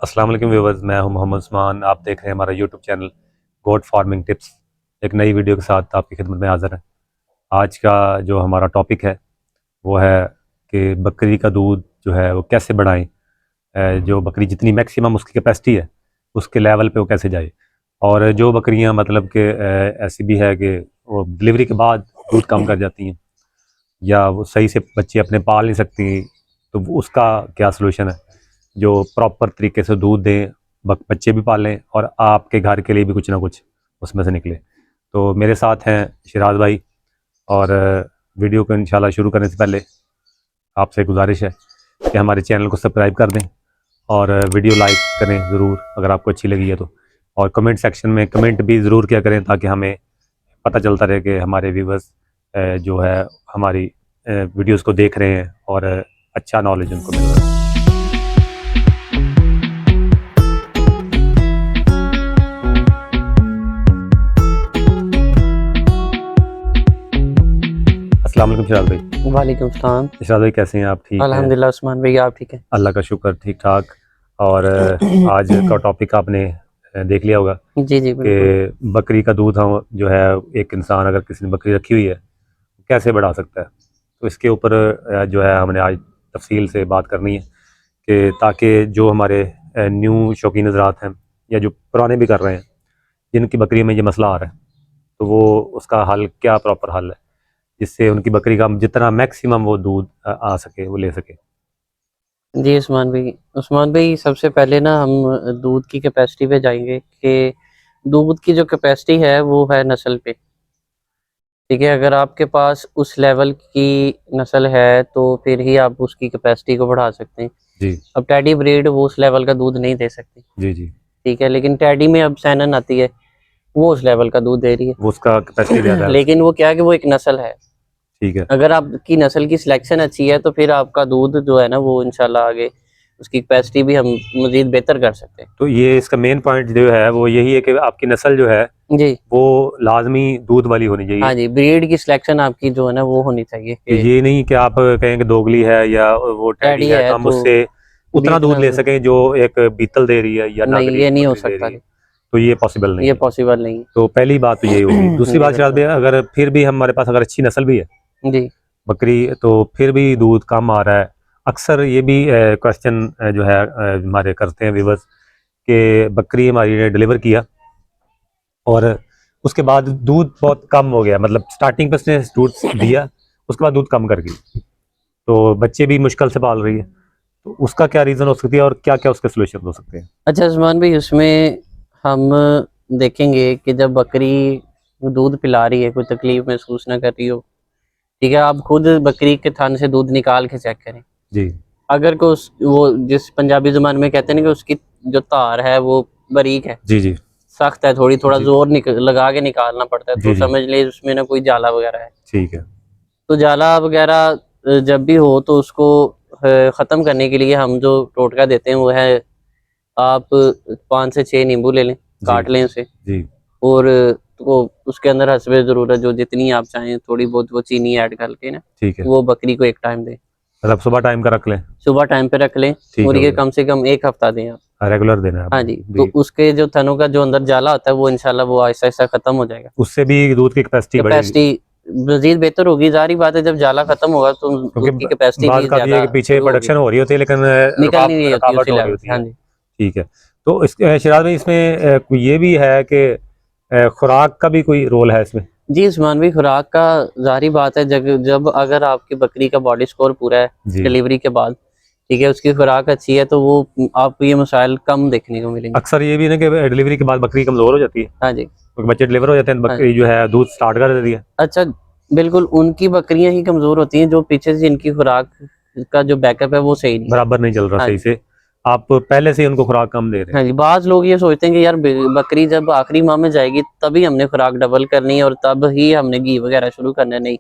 अस्सलाम वालेकुम व्यूअर्स, मैं हूं मोहम्मद उस्मान। आप देख रहे हैं हमारा YouTube channel goat farming tips. एक नई वीडियो के साथ आपकी खिदमत में हाज़िर है। आज का जो हमारा टॉपिक है वो है कि बकरी का दूध जो है वो कैसे बढ़ाएं। जो बकरी जितनी मैक्सिमम उसकी कैपेसिटी है उसके लेवल पे वो कैसे जाए। और जो बकरियां मतलब कि ऐसी भी है कि वो डिलीवरी के बाद दूध कम कर जाती हैं या वो सही से बच्चे अपने पाल नहीं सकती, तो उसका क्या सलूशन है जो प्रॉपर तरीके से दूध दें, बच्चे भी पालें और आपके घर के लिए भी कुछ ना कुछ उसमें से निकले। तो मेरे साथ हैं शिराज भाई। और वीडियो को इंशाल्लाह शुरू करने से पहले आपसे गुजारिश है कि हमारे चैनल को सब्सक्राइब कर दें और वीडियो लाइक करें ज़रूर अगर आपको अच्छी लगी है तो। और कमेंट सेक्शन में कमेंट भी ज़रूर किया करें ताकि हमें पता चलता रहे कि हमारे व्यूवर्स जो है हमारी वीडियोस को देख रहे हैं और अच्छा नॉलेज उनको मिल रहा है। अस्सलाम वालेकुम शिराज भाई। वालेकुम सलाम। शिराज भाई कैसे हैं आप? ठीक हैं? अल्हम्दुलिल्लाह उस्मान भाई, आप ठीक है? अल्लाह का शुक्र, ठीक ठाक। और आज का टॉपिक आपने देख लिया होगा जी जी कि बिल्कुल। बकरी का दूध हम जो है एक इंसान अगर किसी ने बकरी रखी हुई है कैसे बढ़ा सकता है। तो इसके ऊपर जो है हमने आज तफसील से बात करनी है कि ताकि जो हमारे न्यू शौकीन हज़रात हैं या जो पुराने भी कर रहे हैं जिनकी बकरी में ये मसला आ रहा है, तो वो उसका हल क्या प्रॉपर हल है जिससे उनकी बकरी का जितना मैक्सिमम वो दूध आ सके वो ले सके। जी उस्मान भाई सबसे पहले ना हम दूध की कैपेसिटी पे जाएंगे कि दूध की जो कैपेसिटी है वो है नस्ल पे। ठीक है, अगर आपके पास उस लेवल की नस्ल है तो फिर ही आप उसकी कैपेसिटी को बढ़ा सकते हैं। जी अब टैडी ब्रीड वो उस लेवल का दूध नहीं दे सकती। जी जी। ठीक है, लेकिन टैडी में अब सैनन आती है, वो उस लेवल का दूध दे रही वो उसका कैपेसिटी ज़्यादा है। है लेकिन उसकी। वो क्या है कि वो एक नस्ल है। ठीक है। अगर आपकी नस्ल की सिलेक्शन अच्छी है तो फिर आपका दूध जो है ना वो इंशाल्लाह आगे उसकी कैपेसिटी भी हम मजीद बेहतर कर सकते हैं। तो ये इसका मेन पॉइंट जो है वो यही है कि आपकी नस्ल जो है जी वो लाजमी दूध वाली होनी चाहिए। हाँ जी, ब्रीड की सिलेक्शन आपकी जो है ना वो होनी चाहिए कि कि ये नहीं कि आप कहें कि दोगली है या वो टैडी टैडी है है तो हम तो उससे भी उतना दूध इतना ले सकें जो एक बीतल दे रही है या नहीं, नागरी ये नहीं हो बकरी दे सकता रही है। जी, तो ये पॉसिबल नहीं ये है। पॉसिबल नहीं तो पहली बात तो यही होगी। है। दूसरी जी बात शायद बिल्कुल। भी अगर फिर भी हमारे पास अगर अच्छी नस्ल भी है जी बकरी तो फिर भी दूध कम आ रहा है। अक्सर ये भी क्वेश्चन जो है हमारे करते हैं व्यूवर्स कि बकरी हमारी ने डिलीवर किया और उसके बाद दूध बहुत कम हो गया, मतलब स्टार्टिंग पे उसने दूध दिया उसके बाद दूध कम कर गई, तो बच्चे भी मुश्किल से पाल रही है। तो उसका क्या रीज़न हो सकती है और क्या क्या उसके सोल्यूशन हो सकते हैं? अच्छा उस्मान भाई, उसमें हम देखेंगे कि जब बकरी दूध पिला रही है कोई तकलीफ महसूस ना कर रही हो, ठीक है, आप खुद बकरी के थन से दूध निकाल के चेक करें। जी अगर को वो जिस पंजाबी ज़ुबान में कहते हैं ना कि उसकी जो तार है वो बारीक है, जी जी सख्त है, थोड़ा जी जोर लगा के निकालना पड़ता है, तो जी जी। समझ ले उसमें ना कोई जाला वगैरह है। ठीक है। तो जाला वगैरह जब भी हो तो उसको ख़त्म करने के लिए हम जो टोटका देते हैं वो है, आप 5 से 6 नींबू ले लें, जी काट लें उसे, जी। और तो उसके अंदर हस्बे ज़रूरत जो जितनी आप चाहें थोड़ी बहुत वो चीनी ऐड करके ना ठीक है, वो बकरी को एक टाइम दें। मतलब सुबह टाइम का रख लें। सुबह टाइम पे रख लें ठीक और है, हो ये गया। कम से कम 1 हफ्ता दें आप। रेगुलर देना है हाँ आपने जी, तो जी। उसके जो थनों का जो अंदर जाला होता है वो इंशाल्लाह वो आहिस्ता-आहिस्ता खत्म हो जाएगा। उससे भी दूध की कैपेसिटी बढ़ेगी। कैपेसिटी मज़ीद बेहतर होगी, ज़ाहिर-सी बात है जब जाला खत्म होगा तो क्योंकि दूध की कैपेसिटी बात भी का ये है ज़्यादा कि पीछे शुरू होगी, प्रोडक्शन हो रही होती है लेकिन निकल नहीं रही होती रुकावट उसी हो रही लेवल होती से। हाँ है। जी। ठीक है। तो इस शिराज भाई इसमें ये भी है कि खुराक का भी कोई रोल है इसमें? जी उस्मान भाई, खुराक का ज़ाहिर बात है जब जब अगर आपकी बकरी का बॉडी स्कोर पूरा है जी। डिलीवरी के बाद, ठीक है, उसकी खुराक अच्छी है तो वो आपको ये मसाइल कम देखने को मिलेंगे। अक्सर ये भी ना कि डिलीवरी के बाद बकरी कमज़ोर हो जाती है, हाँ जी। क्योंकि बच्चे डिलीवर हो जाते हैं तो हाँ, बकरी जो है दूध स्टार्ट कर देती है। अच्छा बिल्कुल, उनकी बकरियाँ ही कमज़ोर होती हैं जो पीछे से इनकी खुराक का जो बैकअप है वो सही नहीं है। बराबर नहीं चल रहा हाँ सही जी। से, आप पहले से ही उनको खुराक कम दे रहे हाँ हैं। जी, बाज़ लोग ये सोचते हैं कि यार बकरी जब आखिरी माह में जाएगी तभी हमने खुराक डबल करनी है और तब ही हमने घी वगैरह शुरू करना है। नहीं,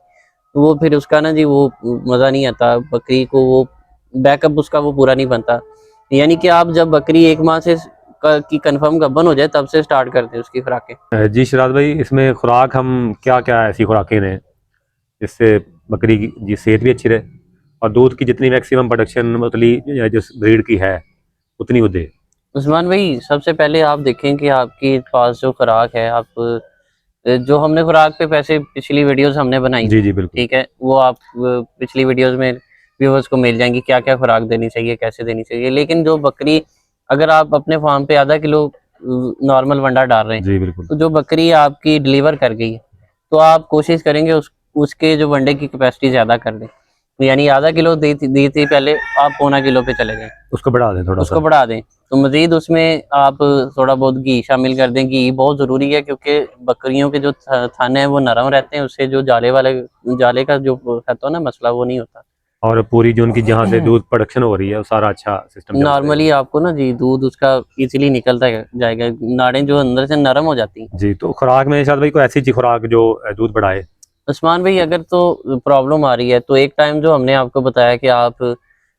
वो फिर उसका ना जी वो मज़ा नहीं आता, बकरी को वो बैकअप उसका वो पूरा नहीं बनता। यानी कि आप जब बकरी 1 माह से की कन्फर्म गाभिन हो जाए तब से स्टार्ट कर दें उसकी खुराकें। जी शिराज भाई, इसमें खुराक हम क्या क्या ऐसी खुराकें दें जिससे बकरी की सेहत भी अच्छी रहे और दूध की जितनी मैक्सिमम प्रोडक्शन उतनी जिस ब्रीड की है उतनी वो दे? उस्मान भाई, सबसे पहले आप देखें कि आपके पास जो खुराक है, आप जो हमने खुराक पे पैसे पिछली वीडियोस हमने बनाई जी जी बिल्कुल। ठीक है, वो आप पिछली वीडियोस में व्यूअर्स को मिल जाएंगी, क्या क्या खुराक देनी चाहिए, कैसे देनी चाहिए। लेकिन जो बकरी, अगर आप अपने फार्म पे आधा किलो नॉर्मल वंडा डाल रहे हैं, जी बिल्कुल। तो जो बकरी आपकी डिलीवर कर गई है, तो आप कोशिश करेंगे उसके जो वंडे की कैपेसिटी ज्यादा कर दें। यानी आधा किलो दी थी पहले, आप पौना किलो पे चले जाएं, उसको बढ़ा दें थोड़ा उसको सा। बढ़ा दें। तो मजीद उसमें आप थोड़ा बहुत घी शामिल कर दें। घी बहुत ज़रूरी है, क्योंकि बकरियों के जो थाने हैं वो नरम रहते हैं, उससे जो जाले का जो रहता है ना मसला, वो नहीं होता। और पूरी जो उनकी जहाँ से दूध प्रोडक्शन हो रही है वो सारा अच्छा सिस्टम चलता नॉर्मली आपको ना जी दूध उसका इजीली निकलता जाएगा, नाड़ें जो अंदर से नरम हो जाती हैं। जी। तो खुराक में शायद भाई कोई ऐसी चीज खुराक जो दूध बढ़ाए। उस्मान भाई, अगर तो प्रॉब्लम आ रही है, तो एक टाइम जो हमने आपको बताया कि आप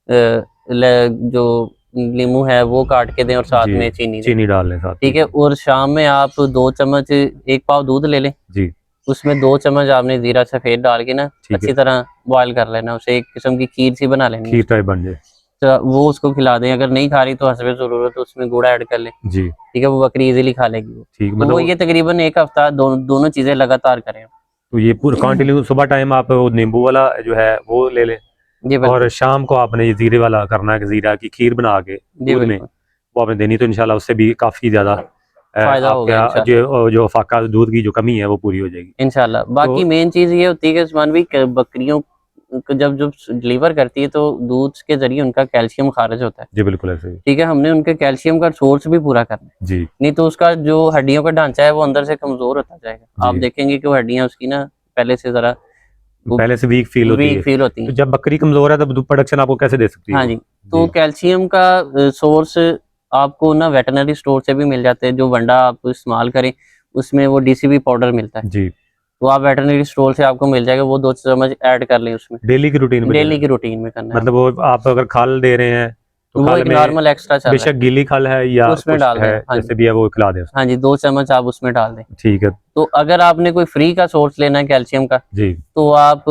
जो नींबू है वो काट के दें और साथ जी में चीनी दें, चीनी डाल लें साथ। ठीक है। और शाम में आप 2 चम्मच, 1 पाव दूध ले लें, जी उसमें 2 चम्मच आपने जीरा सफेद डाल के ना ठीक अच्छी है। तरह बॉयल कर लेना, उसे एक किस्म की खीर सी बना लेनी है। खीर टाइप बन जाए। तो वो उसको खिला दें। अगर नहीं खा रही तो हसबे ज़रूरत उसमें गुड़ ऐड कर लें, जी ठीक है, वो बकरी इजीली खा लेगी वो। ठीक तो वो मतलब। ये तकरीबन 1 हफ्ता दोनों चीज़ें लगातार करें। तो ये पूरा कंटिन्यू सुबह टाइम आप वो नींबू वाला जो है वो ले लें, जी और बिल्कुल। शाम को आपने ये जीरे वाला करना है कि जीरा की खीर बना के जी दूध में बिल्कुल, वो आपने देनी। तो इंशाल्लाह उससे भी काफ़ी ज़्यादा फ़ायदा होगा आपका इंशाल्लाह। जो फाका दूध की जो कमी है वो पूरी हो जाएगी। इंशाल्लाह। तो बाकी मेन चीज़ ये होती है कि उस्मान भाई, बकरियों को जब जब डिलीवर करती है, तो दूध के ज़रिए उनका कैल्शियम खारिज होता है, जी बिल्कुल ऐसे ही। ठीक है। हमने उनके कैल्शियम का सोर्स भी पूरा करना है, जी नहीं तो उसका जो हड्डियों का ढांचा है वो अंदर से कमज़ोर होता जाएगा। आप जी देखेंगे कि वो हड्डियाँ उसकी ना पहले से ज़रा पहले से वीक फील होती वीक है। फील होती तो हैं। जब बकरी कमज़ोर है तब दूध प्रोडक्शन आपको कैसे दे सकती है हाँ वो। जी, तो जी कैल्शियम का सोर्स आपको ना वेटरनरी स्टोर से भी मिल जाते हैं। जो वंडा आप इस्तेमाल करें, उसमें वो डीसीबी पाउडर मिलता है, जी। तो आप वेटरनरी स्टोर से आपको मिल जाएगा, वो 2 चम्मच ऐड कर लें उसमें। डेली की रूटीन में डेली की रूटीन में करना है मतलब वो आप अगर खल दे रहे हैं तो आपको। वो खल एक में नॉर्मल एक्स्ट्रा चल रहा बेशक गीली खल है या है, उसमें कुछ डाल दें है आप। हाँ जी, जैसे भी है वो खिला दें उसको। हाँ जी, 2 चम्मच आप उसमें डाल दें। ठीक है। तो अगर आपने कोई फ्री का सोर्स लेना है कैल्शियम का, जी तो आप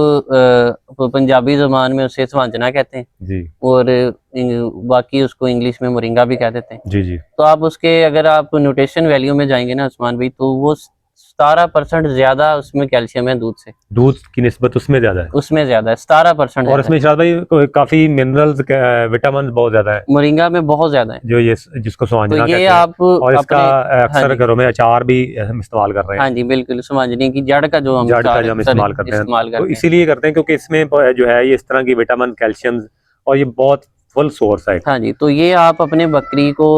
पंजाबी ज़ुबान में उसे स्वांजना कहते हैं, जी और बाकी उसको इंग्लिश में मोरिंगा भी कह देते हैं। जी जी। तो आप उसके, अगर आप न्यूट्रिशन वैल्यू में जाएंगे ना उस्मान भाई, तो वो 17% ज्यादा उसमें कैल्शियम है दूध से। दूध की निस्बत उसमें ज़्यादा है। उसमें ज्यादा है, 17% और ज्यादा इसमें शायद भाई काफ़ी मिनरल्स विटामिन बहुत ज़्यादा है है, मोरिंगा में बहुत ज्यादा है। जो ये जिसको तो स्वांजना ये कहते हैं। आप और इसका अपने, हाँ अक्सर जी, घरों में अचार भी हम इस्तेमाल कर रहे हैं। हाँ जी बिल्कुल, समझने की जड़ का जो हम जड़ का चार जो हम अक्सर इस्तेमाल करते हैं इस्तेमाल तो करते हैं। इसीलिए करते हैं क्योंकि इसमें जो है ये इस तरह की विटामिन कैल्शियम और ये बहुत फुल सोर्स है। हाँ जी, तो ये आप अपने बकरी को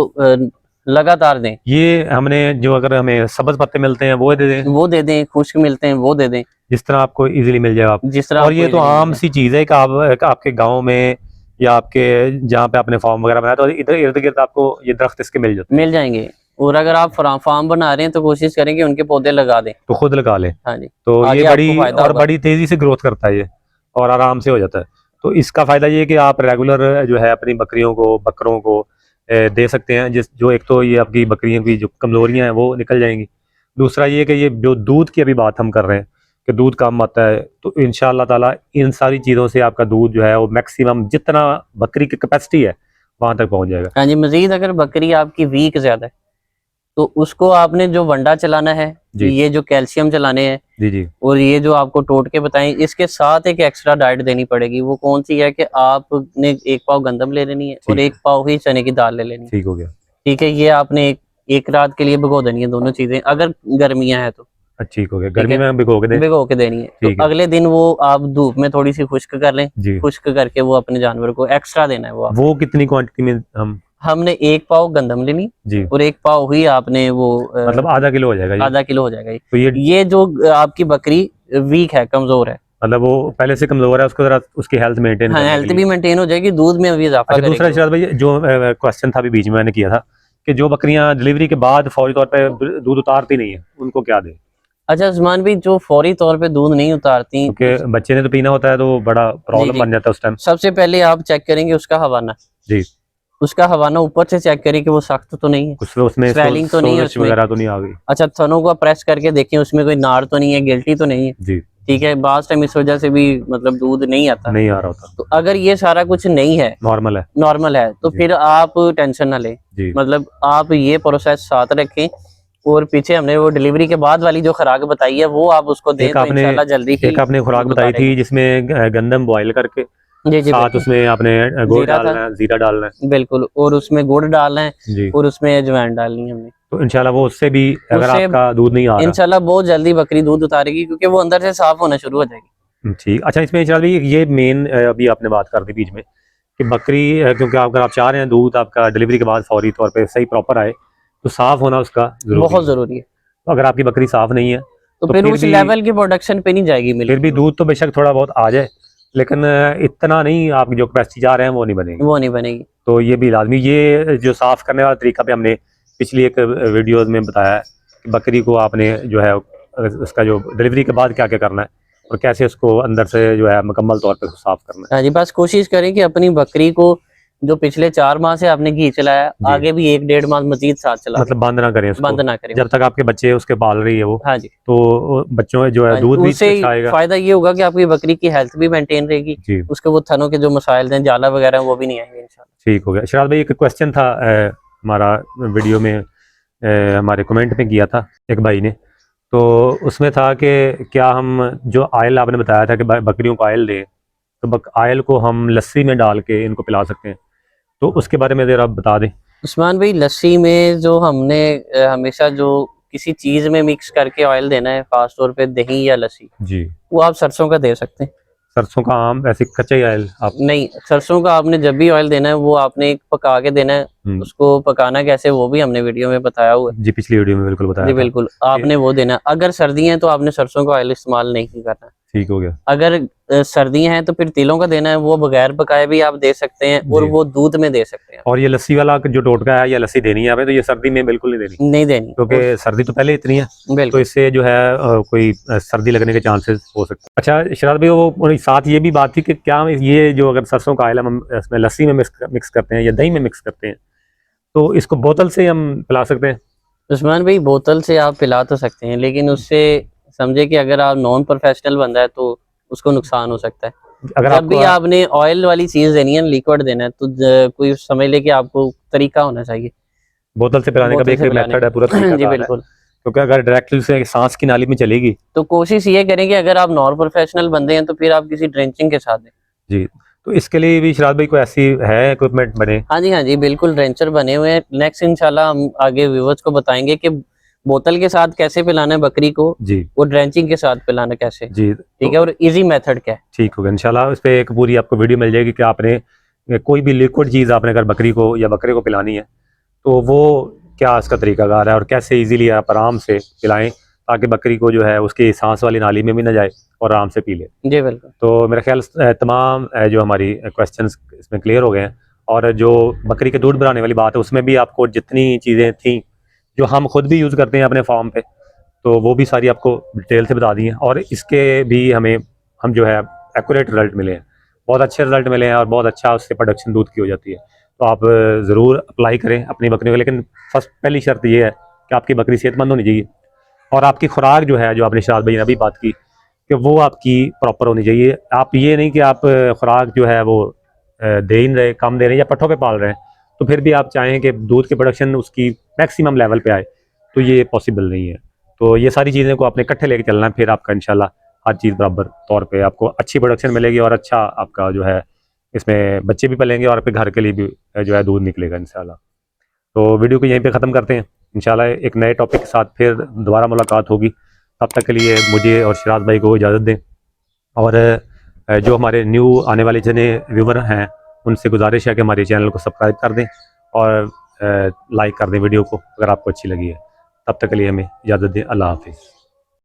लगातार दें। ये हमने जो अगर हमें सब्ज पत्ते मिलते हैं वो दे दें, वो दे दें, खुश्क मिलते हैं वो दे दें, जिस तरह आपको इजीली मिल जाएगा आप। जिस तरह और आपको ये तो इजीली मिल आम जाए। सी चीज़ है कि आपके गांव में या आपके जहाँ पे आपने फार्म वगैरह बनाया तो इधर इर्द गिर्द आपको ये दरख्त इसके मिल जाते हैं। मिल जाएंगे। और अगर आप फार्म बना रहे हैं तो कोशिश करें कि उनके पौधे लगा दें। तो खुद लगा लें। हाँ जी, तो ये आगे आपको बड़ी फायदा और होगा। बड़ी तेज़ी से ग्रोथ करता है ये और आराम से हो जाता है। तो इसका फ़ायदा ये है कि आप रेगुलर जो है अपनी बकरों को दे सकते हैं, जिस जो एक तो ये आपकी बकरियों की जो कमज़ोरियाँ हैं वो निकल जाएंगी। दूसरा ये कि ये जो दूध की अभी बात हम कर रहे हैं कि दूध कम आता है, तो इंशाअल्लाह ताला इन सारी चीज़ों से आपका दूध जो है वो मैक्सिमम जितना बकरी की कैपेसिटी है वहाँ तक पहुँच जाएगा। हाँ जी, मजीद अगर बकरी आपकी वीक ज्यादा है, तो उसको आपने जो वंडा चलाना है, जी ये जो कैल्शियम चलाने हैं, जी जी और ये जो आपको टोटके बताएं, इसके साथ एक एक्स्ट्रा डाइट देनी पड़ेगी। वो कौन सी है कि आपने 1 पाव गंदम ले लेनी है और ठीक 1 पाव ही चने की दाल ले लेनी है, ठीक हो गया। ठीक है। ये आपने एक रात के लिए भिगो देनी है दोनों चीजें, अगर गर्मियां हैं तो, ठीक हो गया। ठीक गर्मी है, में हम भिगो के दें। भिगो के देनी है। तो ठीक है। अगले दिन वो आप धूप में थोड़ी सी खुश्क कर लें, जी खुश्क करके वो अपने जानवर को एक्स्ट्रा देना है वो वो कितनी क्वांटिटी में हम। हमने 1 पाव गंदम लेनी जी और 1 पाव ही आपने वो मतलब आधा किलो हो जाएगा ये। आधा किलो हो जाएगा ये। तो ये जो आपकी बकरी वीक है, कमजोर है, मतलब वो पहले से कमजोर है, उसको जरा उसकी हेल्थ मेंटेन हाँ, करने के हेल्थ लिए। भी मेंटेन हो जाएगी, दूध में भी इजाफा अच्छा दूसरा करेगी वो। शरद भाई जो क्वेश्चन था अभी बीच में मैंने किया था कि जो बकरियां डिलीवरी के बाद फौरी तौर पे दूध उतारती नहीं है उनको क्या दें, अच्छा उस्मान भाई, जो फौरी तौर पे दूध नहीं उतारती, क्योंकि बच्चे ने तो पीना होता है तो वो बड़ा जी प्रॉब्लम जी, बन जाता है उस टाइम। सबसे पहले आप चेक करेंगे उसका हवाना। जी उसका हवाना ऊपर से चेक करें कि वो सख्त तो नहीं है, कुछ उसमें स्वेलिंग तो नहीं है सोजश उसमें। वगैरह तो नहीं आ गई। अच्छा, थनों को प्रेस करके देखें उसमें कोई नाड़ तो नहीं है, गिल्टी तो नहीं है, जी ठीक है, बास टाइम इस वजह से भी मतलब दूध नहीं आता। नहीं आ रहा होता, तो अगर ये सारा कुछ नहीं है, नॉर्मल है तो जी। फिर आप टेंशन ना लें, जी मतलब आप ये प्रोसेस साथ रखें और पीछे हमने वो डिलीवरी के बाद वाली जो खुराक बताई है वो आप उसको दें, तो इंशाल्लाह जल्दी ही एक आपने खुराक दूध बताई उतारेगा। थी जिसमें गंदम बॉयल करके जी जी साथ बिल्कुल, उसमें आपने गुड़ जीरा था, डालना है, जीरा डालना है बिल्कुल, और उसमें गुड़ डालना है जी। और उसमें अजवाइन डालनी है हमने। तो इंशाल्लाह वो उससे भी अगर उससे आपका दूध नहीं आ रहा, इंशाल्लाह बहुत जल्दी बकरी दूध उतारेगी, क्योंकि वो अंदर से साफ होना शुरू हो जाएगी। ठीक। अच्छा, इसमें इंशाल्लाह ये मेन अभी आपने बात कर दी बीच में कि बकरी क्योंकि अगर आप चाह रहे हैं दूध आपका डिलीवरी के बाद फौरी तौर पे सही प्रॉपर आए, तो साफ़ होना उसका ज़रूरी बहुत है। जरूरी है, तो अगर आपकी बकरी साफ़ नहीं है तो तो फिर फिर उस भी लेवल की प्रोडक्शन पे नहीं जाएगी मिल्क, फिर भी दूध तो बेशक थोड़ा बहुत आ जाए, लेकिन इतना नहीं, आप जो कैपेसिटी चाह रहे हैं वो नहीं बनेगी। वो नहीं बनेगी। तो ये भी लाजमी, ये जो साफ़ करने वाला तरीका भी हमने पिछली एक वीडियो में बताया है कि बकरी को आपने जो है उसका जो डिलीवरी के बाद क्या क्या करना है और कैसे उसको अंदर से जो है मुकम्मल तौर पर साफ़ करना है। हाँ जी, बस कोशिश करें कि अपनी बकरी को जो पिछले 4 माह से आपने घी चलाया, जी। आगे भी 1-1.5 माह मजीद साथ चला, मतलब बंद ना करें उसको, बंद ना करें जब तक आपके बच्चे उसके पाल रही है वो। हाँ जी, तो बच्चों जो है हाँ जी, दूध भी उससे अच्छा आएगा फायदा ये होगा कि आपकी बकरी की हेल्थ भी मेंटेन रहेगी, जी। उसके वो थनों के जो मसाइल हैं, जाला वगैरह वो भी नहीं आएंगे इंशाल्लाह। ठीक हो गया। शराद भाई, एक क्वेश्चन था हमारा वीडियो में हमारे कमेंट में किया था एक भाई ने, तो उसमें था कि क्या हम जो आयल आपने बताया था कि बकरियों को आयल दें, तो आयल को हम लस्सी में डाल के इनको पिला सकते हैं, तो उसके बारे में ज़रा बता दें। उस्मान भाई, लस्सी में जो हमने हमेशा जो किसी चीज में मिक्स करके ऑयल देना है, खास तौर पे दही या लस्सी, जी। वो आप सरसों का दे सकते हैं। सरसों का आम ऐसे कच्चा ही आयल आप? नहीं, सरसों का आपने जब भी ऑयल देना है वो आपने एक पका के देना है, उसको पकाना कैसे वो भी हमने वीडियो में बताया हुआ है। जी, पिछली वीडियो में बिल्कुल बताया जी था। बिल्कुल, आपने वो देना है। अगर सर्दियां हैं तो आपने सरसों का ऑयल इस्तेमाल नहीं करना। ठीक हो गया। अगर सर्दियां हैं तो फिर तिलों का देना है, वो बगैर पकाए भी आप दे सकते हैं और जी। वो दूध में दे सकते हैं। और ये लस्सी वाला जो टोटका है, या लस्सी देनी है हमें, तो ये सर्दी में बिल्कुल नहीं देनी, नहीं देनी, क्योंकि सर्दी तो पहले इतनी है, तो बिल्कुल। इससे जो है कोई सर्दी लगने के चांसेस हो सकते हैं। अच्छा शराद भाई, वो साथ ये भी बात थी कि क्या ये जो अगर सरसों का आयल हम इसमें लस्सी में मिक्स करते हैं या दही में मिक्स करते हैं, तो इसको बोतल से हम पिला सकते हैं? उस्मान भाई, बोतल से आप पिला तो सकते हैं, लेकिन उससे समझे कि अगर आप नॉन प्रोफेशनल बंदा है तो उसको नुकसान हो सकता है। अगर जब भी आपने ऑयल वाली चीज देनी है, लिक्विड देना है, तो कोई समझ ले कि आपको तरीका होना चाहिए बोतल से पिलाने का भी एक मेथड है, पूरा तरीका जी बिल्कुल। क्योंकि अगर डायरेक्टली से सांस की नाली में चलेगी, तो कोशिश ये करें कि अगर आप नॉन प्रोफेशनल बंदे हैं तो फिर आप किसी ड्रेंचिंग के साथ दें। जी। तो इसके लिए भी शराद भाई कोई ऐसी है इक्विपमेंट बने? हाँ जी बिल्कुल, ड्रेंचर बने हुए हैं। नेक्स्ट इंशाल्लाह हम आगे व्यूअर्स को बताएंगे कि बोतल के साथ कैसे पिलाना है बकरी को, जी, वो ड्रेंचिंग के साथ पिलाना कैसे, जी। ठीक है, और इजी मेथड क्या है। ठीक होगा इंशाल्लाह, उस पर एक पूरी आपको वीडियो मिल जाएगी कि आपने कोई भी लिक्विड चीज़ आपने अगर बकरी को या बकरे को पिलानी है तो वो क्या उसका तरीकाकार है और कैसे इजीली आप आराम से पिलाएं, ताकि बकरी को जो है उसकी सांस वाली नाली में भी ना जाए और आराम से पी ले। जी बिल्कुल। तो मेरा ख्याल तमाम जो हमारी क्वेश्चंस इसमें क्लियर हो गए हैं, और जो बकरी के दूध बनाने वाली बात है उसमें भी आपको जितनी चीज़ें थी जो हम खुद भी यूज़ करते हैं अपने फार्म पे, तो वो भी सारी आपको डिटेल से बता दी हैं, और इसके भी हम जो है एक्यूरेट रिजल्ट मिले हैं, बहुत अच्छे रिजल्ट मिले हैं और बहुत अच्छा उससे प्रोडक्शन दूध की हो जाती है। तो आप ज़रूर अप्लाई करें अपनी बकरी को, लेकिन पहली शर्त ये है कि आपकी बकरी सेहतमंद होनी चाहिए, और आपकी खुराक जो है, जो आपने शराद भाई ने अभी बात की, कि वो आपकी प्रॉपर होनी चाहिए। आप ये नहीं कि आप खुराक जो है वो दे ही नहीं रहे, कम दे रहे हैं या पट्ठों पे पाल रहे हैं, तो फिर भी आप चाहें कि दूध की प्रोडक्शन उसकी मैक्सिमम लेवल पे आए, तो ये पॉसिबल नहीं है। तो ये सारी चीज़ें को आपने इकट्ठे लेके चलना है, फिर आपका इंशाल्लाह हर चीज़ बराबर तौर पे आपको अच्छी प्रोडक्शन मिलेगी, और अच्छा आपका जो है इसमें बच्चे भी पलेंगे और फिर घर के लिए भी जो है दूध निकलेगा इंशाल्लाह। तो वीडियो को यहीं पे ख़त्म करते हैं, इंशाल्लाह एक नए टॉपिक के साथ फिर दोबारा मुलाकात होगी। तब तक के लिए मुझे और शराद भाई को इजाज़त दें, और जो हमारे न्यू आने वाले जितने व्यूवर हैं उनसे गुजारिश है कि हमारे चैनल को सब्सक्राइब कर दें और लाइक कर दें वीडियो को अगर आपको अच्छी लगी है। तब तक के लिए हमें इजाज़त दें। अल्लाह हाफिज़।